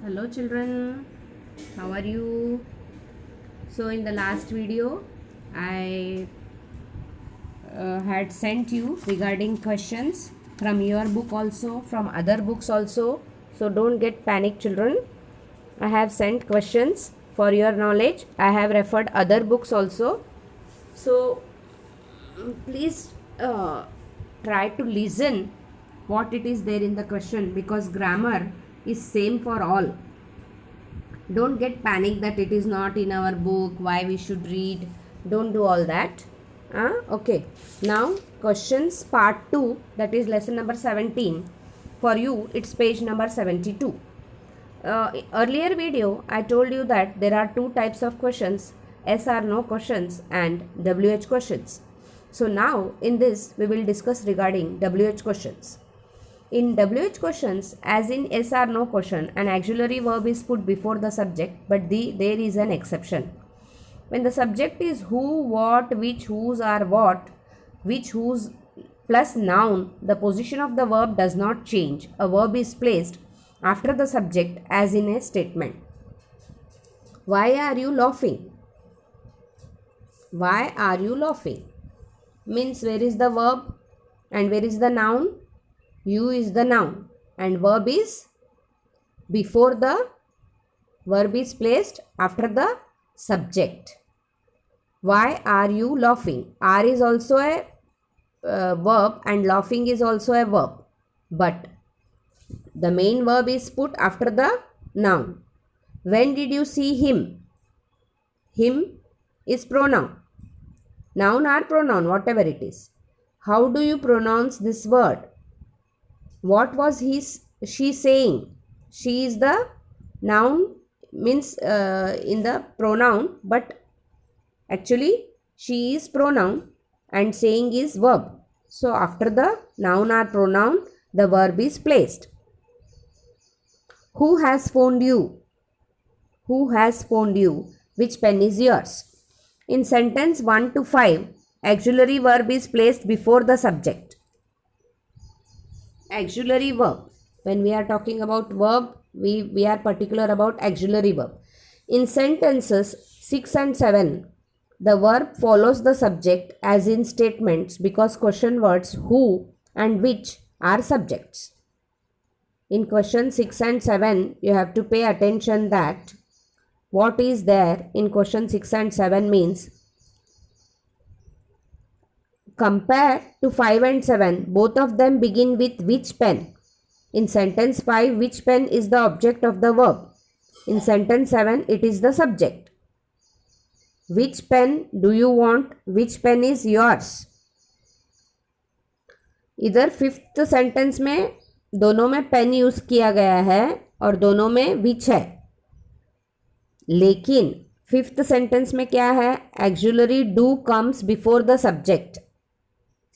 Hello children, how are you? So in the last video I had sent you regarding questions from your book also, from other books also. So don't get panic children. I have sent questions for your knowledge. I have referred other books also. So please try to listen what it is there in the question, because grammar is same for all. Don't get panic that it is not in our book, why we should read. Don't do all that. Okay, now questions part 2, that is lesson number 17. For you it's page number 72. Earlier video I told you that there are two types of questions, yes or no questions and WH questions. So now in this we will discuss regarding WH questions. In WH questions, as in yes or no question, an auxiliary verb is put before the subject, but there is an exception. When the subject is who, what, which, whose or what, which, whose plus noun, the position of the verb does not change. A verb is placed after the subject as in a statement. Why are you laughing? Why are you laughing? Means where is the verb and where is the noun? You is the noun and verb is before the verb is placed after the subject. Why are you laughing? Are is also a verb and laughing is also a verb, but the main verb is put after the noun. When did you see him? Him is pronoun. Noun or pronoun, whatever it is. How do you pronounce this word? What was she saying? She is the noun, means in the pronoun, but actually she is pronoun and saying is verb. So after the noun or pronoun, the verb is placed. Who has phoned you? Who has phoned you? Which pen is yours? In sentence 1 to 5, auxiliary verb is placed before the subject. Auxiliary verb. When we are talking about verb, we are particular about auxiliary verb. In sentences 6 and 7, the verb follows the subject as in statements, because question words who and which are subjects. In question 6 and 7, you have to pay attention that what is there in question 6 and 7 means compared to 5 and 7, both of them begin with which pen. In sentence 5, which pen is the object of the verb. In sentence 7, it is the subject. Which pen do you want? Which pen is yours? इधर fifth sentence में दोनों में pen use किया गया है और दोनों में विच है, लेकिन फिफ्थ सेंटेंस में क्या है? Auxiliary do comes before the subject.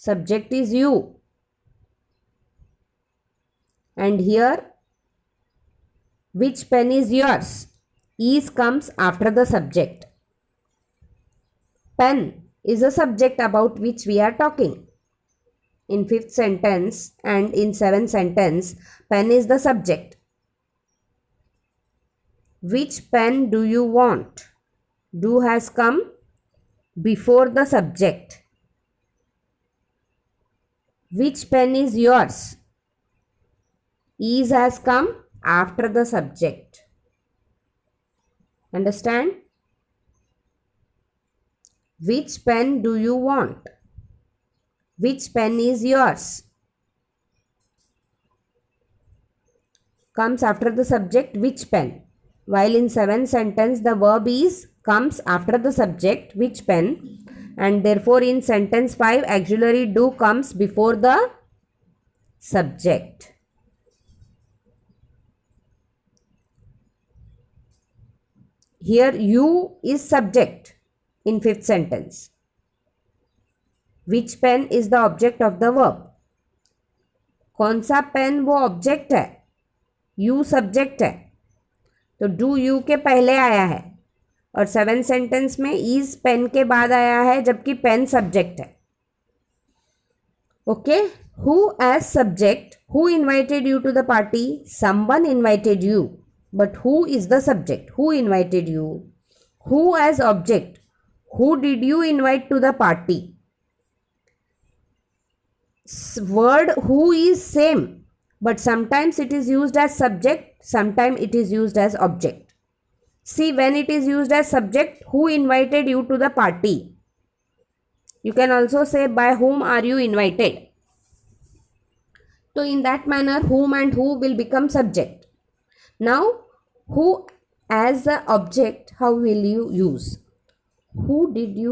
Subject is you, and here which pen is yours? Is comes after the subject. Pen is a subject about which we are talking. In fifth sentence and in seventh sentence, pen is the subject. Which pen do you want? Do has come before the subject. Which pen is yours? Is has come after the subject. Understand? Which pen do you want? Which pen is yours? Comes after the subject which pen. While in seventh sentence the verb is comes after the subject which pen, and therefore in sentence 5 auxiliary do comes before the subject. Here you is subject in fifth sentence. Which pen is the object of the verb. कौन सा pen वो object है? You subject है, तो do you के पहले आया है और सेवेंथ सेंटेंस में इज पेन के बाद आया है, जबकि पेन सब्जेक्ट है. Okay. Who as subject. Who invited you to the party? Someone invited you. but who is the subject? Who invited you? Who as object? Who did you invite to the party? Word who is same, but sometimes it is used as subject, sometimes it is used as object. See, when it is used as subject, who invited you to the party? You can also say by whom are you invited. So in that manner, whom and who will become subject. Now, who as the object, how will you use? Who did you